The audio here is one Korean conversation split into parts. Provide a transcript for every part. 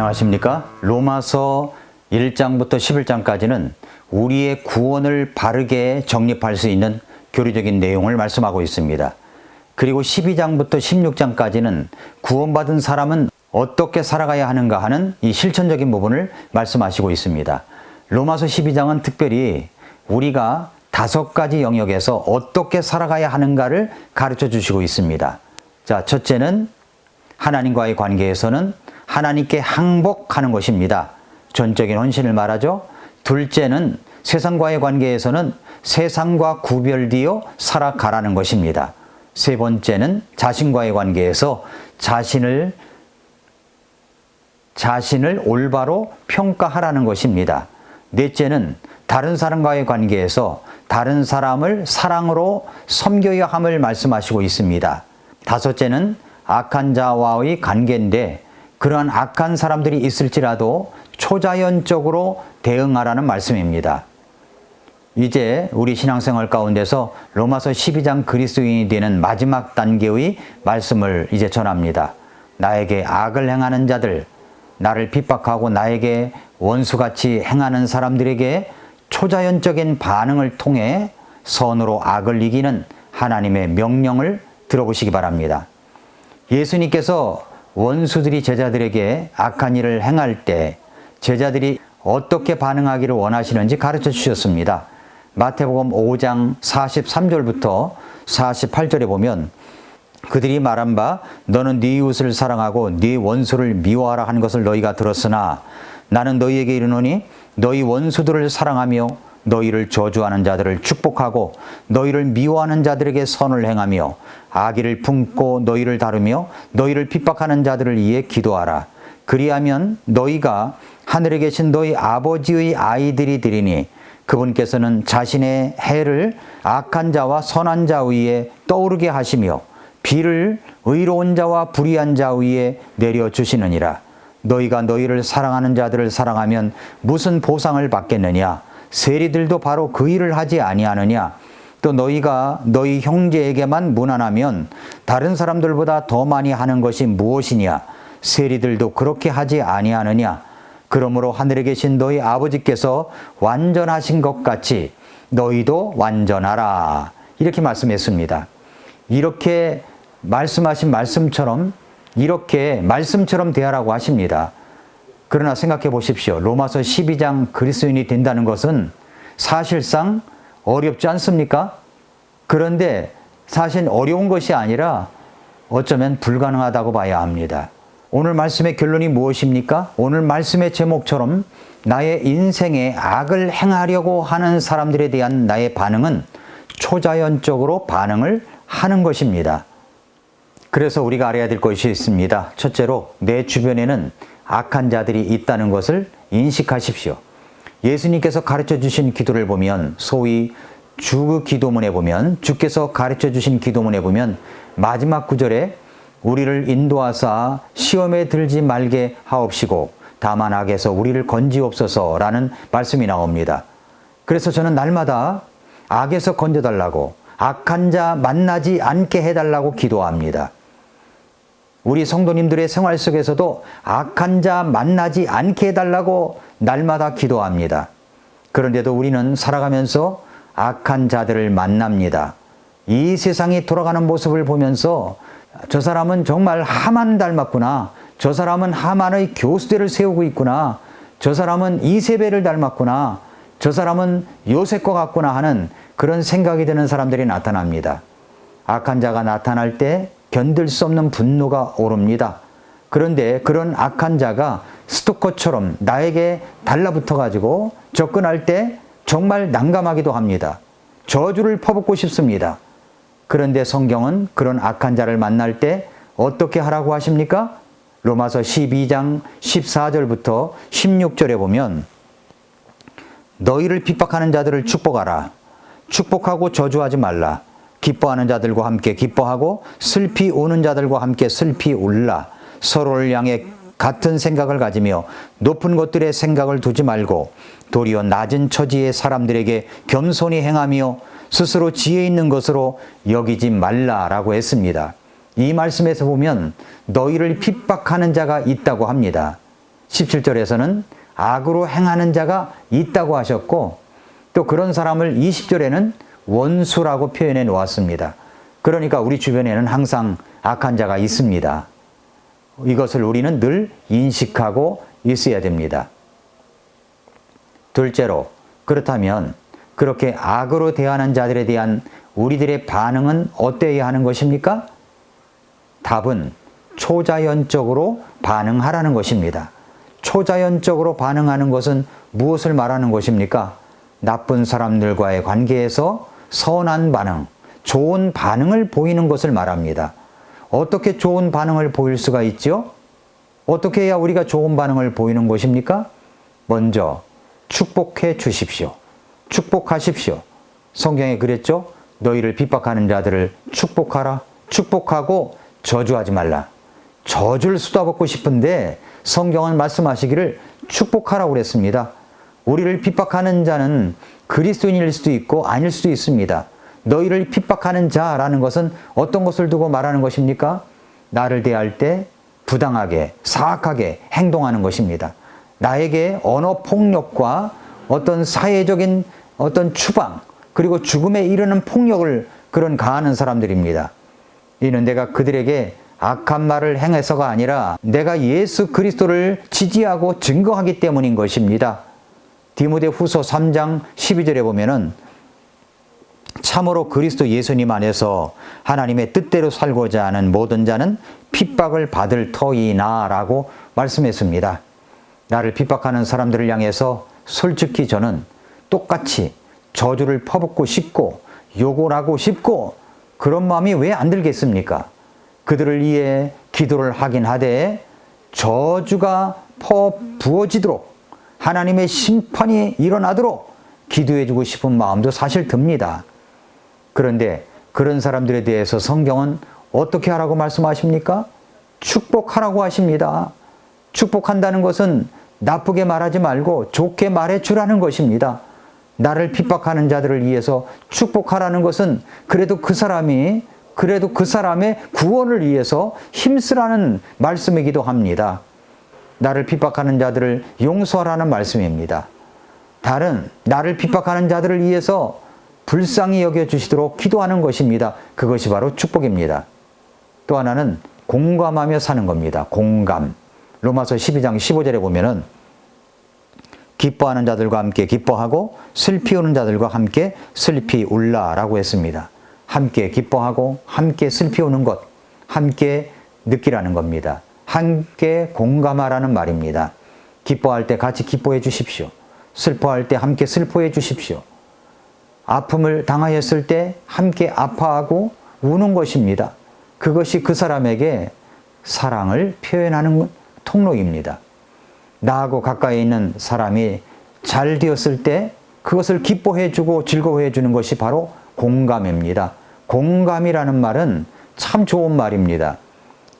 안녕하십니까? 로마서 1장부터 11장까지는 우리의 구원을 바르게 정립할 수 있는 교리적인 내용을 말씀하고 있습니다. 그리고 12장부터 16장까지는 구원받은 사람은 어떻게 살아가야 하는가 하는 이 실천적인 부분을 말씀하시고 있습니다. 로마서 12장은 특별히 우리가 5가지 영역에서 어떻게 살아가야 하는가를 가르쳐 주시고 있습니다. 자, 첫째는 하나님과의 관계에서는 하나님께 항복하는 것입니다. 전적인 헌신을 말하죠. 둘째는 세상과의 관계에서는 세상과 구별되어 살아가라는 것입니다. 세 번째는 자신과의 관계에서 자신을 올바로 평가하라는 것입니다. 넷째는 다른 사람과의 관계에서 다른 사람을 사랑으로 섬겨야 함을 말씀하시고 있습니다. 다섯째는 악한 자와의 관계인데 그러한 악한 사람들이 있을지라도 초자연적으로 대응하라는 말씀입니다. 이제 우리 신앙생활 가운데서 로마서 12장 그리스도인이 되는 마지막 단계의 말씀을 이제 전합니다. 나에게 악을 행하는 자들, 나를 핍박하고 나에게 원수같이 행하는 사람들에게 초자연적인 반응을 통해 선으로 악을 이기는 하나님의 명령을 들어보시기 바랍니다. 예수님께서 원수들이 제자들에게 악한 일을 행할 때 제자들이 어떻게 반응하기를 원하시는지 가르쳐 주셨습니다. 마태복음 5장 43절부터 48절에 보면 그들이 말한 바 너는 네 이웃을 사랑하고 네 원수를 미워하라 하는 것을 너희가 들었으나 나는 너희에게 이르노니 너희 원수들을 사랑하며 너희를 저주하는 자들을 축복하고 너희를 미워하는 자들에게 선을 행하며 악의를 품고 너희를 다루며 너희를 핍박하는 자들을 위해 기도하라. 그리하면 너희가 하늘에 계신 너희 아버지의 아이들이 되리니 그분께서는 자신의 해를 악한 자와 선한 자 위에 떠오르게 하시며 비를 의로운 자와 불의한 자 위에 내려주시느니라. 너희가 너희를 사랑하는 자들을 사랑하면 무슨 보상을 받겠느냐? 세리들도 바로 그 일을 하지 아니하느냐? 또 너희가 너희 형제에게만 무난하면 다른 사람들보다 더 많이 하는 것이 무엇이냐? 세리들도 그렇게 하지 아니하느냐? 그러므로 하늘에 계신 너희 아버지께서 완전하신 것 같이 너희도 완전하라. 이렇게 말씀했습니다. 이렇게 말씀하신 말씀처럼 이렇게 말씀처럼 대하라고 하십니다. 그러나 생각해 보십시오. 로마서 12장 그리스도인이 된다는 것은 사실상 어렵지 않습니까? 그런데 사실 어려운 것이 아니라 어쩌면 불가능하다고 봐야 합니다. 오늘 말씀의 결론이 무엇입니까? 오늘 말씀의 제목처럼 나의 인생에 악을 행하려고 하는 사람들에 대한 나의 반응은 초자연적으로 반응을 하는 것입니다. 그래서 우리가 알아야 될 것이 있습니다. 첫째로 내 주변에는 악한 자들이 있다는 것을 인식하십시오. 예수님께서 가르쳐 주신 기도를 보면 소위 주 기도문에 보면 주께서 가르쳐 주신 기도문에 보면 마지막 구절에 우리를 인도하사 시험에 들지 말게 하옵시고 다만 악에서 우리를 건지옵소서라는 말씀이 나옵니다. 그래서 저는 날마다 악에서 건져달라고 악한 자 만나지 않게 해달라고 기도합니다. 우리 성도님들의 생활 속에서도 악한 자 만나지 않게 해달라고 날마다 기도합니다. 그런데도 우리는 살아가면서 악한 자들을 만납니다. 이 세상이 돌아가는 모습을 보면서 저 사람은 정말 하만 닮았구나. 저 사람은 하만의 교수대를 세우고 있구나. 저 사람은 이세벨을 닮았구나. 저 사람은 요셉과 같구나 하는 그런 생각이 드는 사람들이 나타납니다. 악한 자가 나타날 때 견딜 수 없는 분노가 오릅니다. 그런데 그런 악한 자가 스토커처럼 나에게 달라붙어 가지고 접근할 때 정말 난감하기도 합니다. 저주를 퍼붓고 싶습니다. 그런데 성경은 그런 악한 자를 만날 때 어떻게 하라고 하십니까? 로마서 12장 14절부터 16절에 보면 너희를 핍박하는 자들을 축복하라. 축복하고 저주하지 말라. 기뻐하는 자들과 함께 기뻐하고 슬피 우는 자들과 함께 슬피 울라. 서로를 향해 같은 생각을 가지며 높은 것들의 생각을 두지 말고 도리어 낮은 처지의 사람들에게 겸손히 행하며 스스로 지혜 있는 것으로 여기지 말라라고 했습니다. 이 말씀에서 보면 너희를 핍박하는 자가 있다고 합니다. 17절에서는 악으로 행하는 자가 있다고 하셨고 또 그런 사람을 20절에는 원수라고 표현해 놓았습니다. 그러니까 우리 주변에는 항상 악한 자가 있습니다. 이것을 우리는 늘 인식하고 있어야 됩니다. 둘째로, 그렇다면 그렇게 악으로 대하는 자들에 대한 우리들의 반응은 어때야 하는 것입니까? 답은 초자연적으로 반응하라는 것입니다. 초자연적으로 반응하는 것은 무엇을 말하는 것입니까? 나쁜 사람들과의 관계에서 선한 반응, 좋은 반응을 보이는 것을 말합니다. 어떻게 좋은 반응을 보일 수가 있죠? 어떻게 해야 우리가 좋은 반응을 보이는 것입니까? 먼저 축복해 주십시오. 축복하십시오. 성경에 그랬죠? 너희를 핍박하는 자들을 축복하라. 축복하고 저주하지 말라. 저주를 쏟아붓고 싶은데 성경은 말씀하시기를 축복하라고 그랬습니다. 우리를 핍박하는 자는 그리스도인일 수도 있고 아닐 수도 있습니다. 너희를 핍박하는 자라는 것은 어떤 것을 두고 말하는 것입니까? 나를 대할 때 부당하게, 사악하게 행동하는 것입니다. 나에게 언어 폭력과 어떤 사회적인 어떤 추방, 그리고 죽음에 이르는 폭력을 그런 가하는 사람들입니다. 이는 내가 그들에게 악한 말을 행해서가 아니라 내가 예수 그리스도를 지지하고 증거하기 때문인 것입니다. 디모데후서 3장 12절에 보면은 참으로 그리스도 예수님 안에서 하나님의 뜻대로 살고자 하는 모든 자는 핍박을 받을 터이나라고 말씀했습니다. 나를 핍박하는 사람들을 향해서 솔직히 저는 똑같이 저주를 퍼붓고 싶고 욕을 하고 싶고 그런 마음이 왜 안 들겠습니까? 그들을 위해 기도를 하긴 하되 저주가 부어지도록 하나님의 심판이 일어나도록 기도해주고 싶은 마음도 사실 듭니다. 그런데 그런 사람들에 대해서 성경은 어떻게 하라고 말씀하십니까? 축복하라고 하십니다. 축복한다는 것은 나쁘게 말하지 말고 좋게 말해 주라는 것입니다. 나를 핍박하는 자들을 위해서 축복하라는 것은 그래도 그 사람의 구원을 위해서 힘쓰라는 말씀이기도 합니다. 나를 핍박하는 자들을 용서하라는 말씀입니다. 나를 핍박하는 자들을 위해서 불쌍히 여겨주시도록 기도하는 것입니다. 그것이 바로 축복입니다. 또 하나는 공감하며 사는 겁니다. 공감. 로마서 12장 15절에 보면은 기뻐하는 자들과 함께 기뻐하고 슬피 우는 자들과 함께 슬피 울라라고 했습니다. 함께 기뻐하고 함께 슬피 우는 것, 함께 느끼라는 겁니다. 함께 공감하라는 말입니다. 기뻐할 때 같이 기뻐해 주십시오. 슬퍼할 때 함께 슬퍼해 주십시오. 아픔을 당하였을 때 함께 아파하고 우는 것입니다. 그것이 그 사람에게 사랑을 표현하는 통로입니다. 나하고 가까이 있는 사람이 잘 되었을 때 그것을 기뻐해 주고 즐거워해 주는 것이 바로 공감입니다. 공감이라는 말은 참 좋은 말입니다.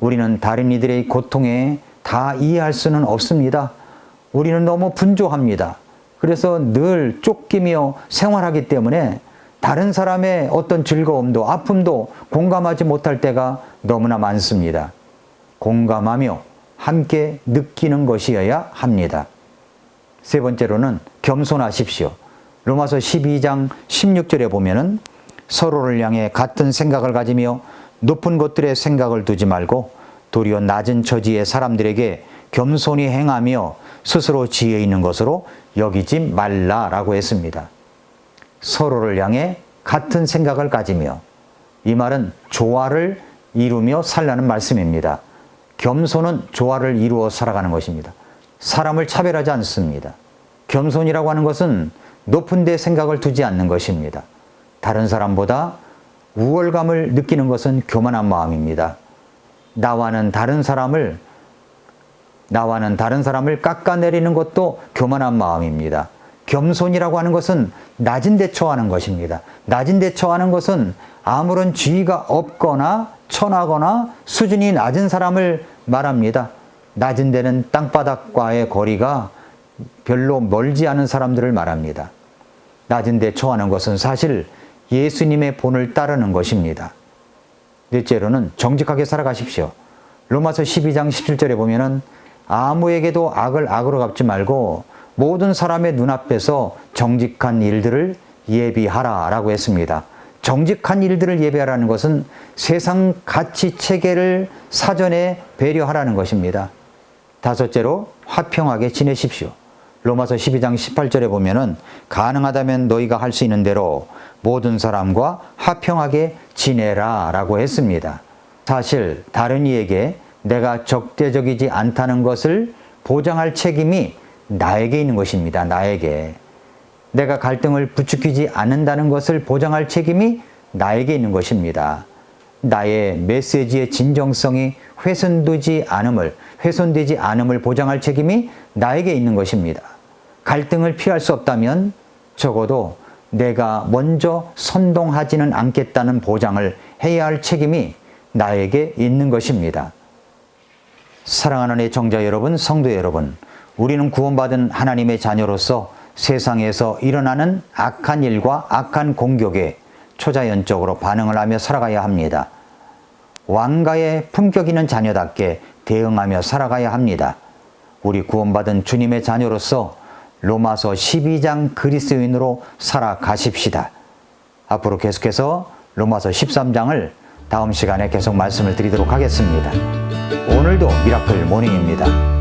우리는 다른 이들의 고통에 다 이해할 수는 없습니다. 우리는 너무 분주합니다. 그래서 늘 쫓기며 생활하기 때문에 다른 사람의 어떤 즐거움도 아픔도 공감하지 못할 때가 너무나 많습니다. 공감하며 함께 느끼는 것이어야 합니다. 세 번째로는 겸손하십시오. 로마서 12장 16절에 보면은 서로를 향해 같은 생각을 가지며 높은 것들의 생각을 두지 말고 도리어 낮은 처지의 사람들에게 겸손히 행하며 스스로 지혜 있는 것으로 여기지 말라라고 했습니다. 서로를 향해 같은 생각을 가지며, 이 말은 조화를 이루며 살라는 말씀입니다. 겸손은 조화를 이루어 살아가는 것입니다. 사람을 차별하지 않습니다. 겸손이라고 하는 것은 높은 데 생각을 두지 않는 것입니다. 다른 사람보다 우월감을 느끼는 것은 교만한 마음입니다. 나와는 다른 사람을 깎아내리는 것도 교만한 마음입니다. 겸손이라고 하는 것은 낮은 데 처하는 것입니다. 낮은 데 처하는 것은 아무런 지위가 없거나 천하거나 수준이 낮은 사람을 말합니다. 낮은 데는 땅바닥과의 거리가 별로 멀지 않은 사람들을 말합니다. 낮은 데 처하는 것은 사실 예수님의 본을 따르는 것입니다. 넷째로는 정직하게 살아가십시오. 로마서 12장 17절에 보면은 아무에게도 악을 악으로 갚지 말고 모든 사람의 눈앞에서 정직한 일들을 예비하라 라고 했습니다. 정직한 일들을 예비하라는 것은 세상 가치 체계를 사전에 배려하라는 것입니다. 다섯째로 화평하게 지내십시오. 로마서 12장 18절에 보면은 가능하다면 너희가 할 수 있는 대로 모든 사람과 화평하게 지내라 라고 했습니다. 사실 다른 이에게 내가 적대적이지 않다는 것을 보장할 책임이 나에게 있는 것입니다. 나에게. 내가 갈등을 부추기지 않는다는 것을 보장할 책임이 나에게 있는 것입니다. 나의 메시지의 진정성이 훼손되지 않음을 보장할 책임이 나에게 있는 것입니다. 갈등을 피할 수 없다면 적어도 내가 먼저 선동하지는 않겠다는 보장을 해야 할 책임이 나에게 있는 것입니다. 사랑하는 애청자 여러분, 성도 여러분, 우리는 구원받은 하나님의 자녀로서 세상에서 일어나는 악한 일과 악한 공격에 초자연적으로 반응을 하며 살아가야 합니다. 왕가의 품격 있는 자녀답게 대응하며 살아가야 합니다. 우리 구원받은 주님의 자녀로서 로마서 12장 그리스도인으로 살아가십시다. 앞으로 계속해서 로마서 13장을 다음 시간에 계속 말씀을 드리도록 하겠습니다. 오늘도 미라클 모닝입니다.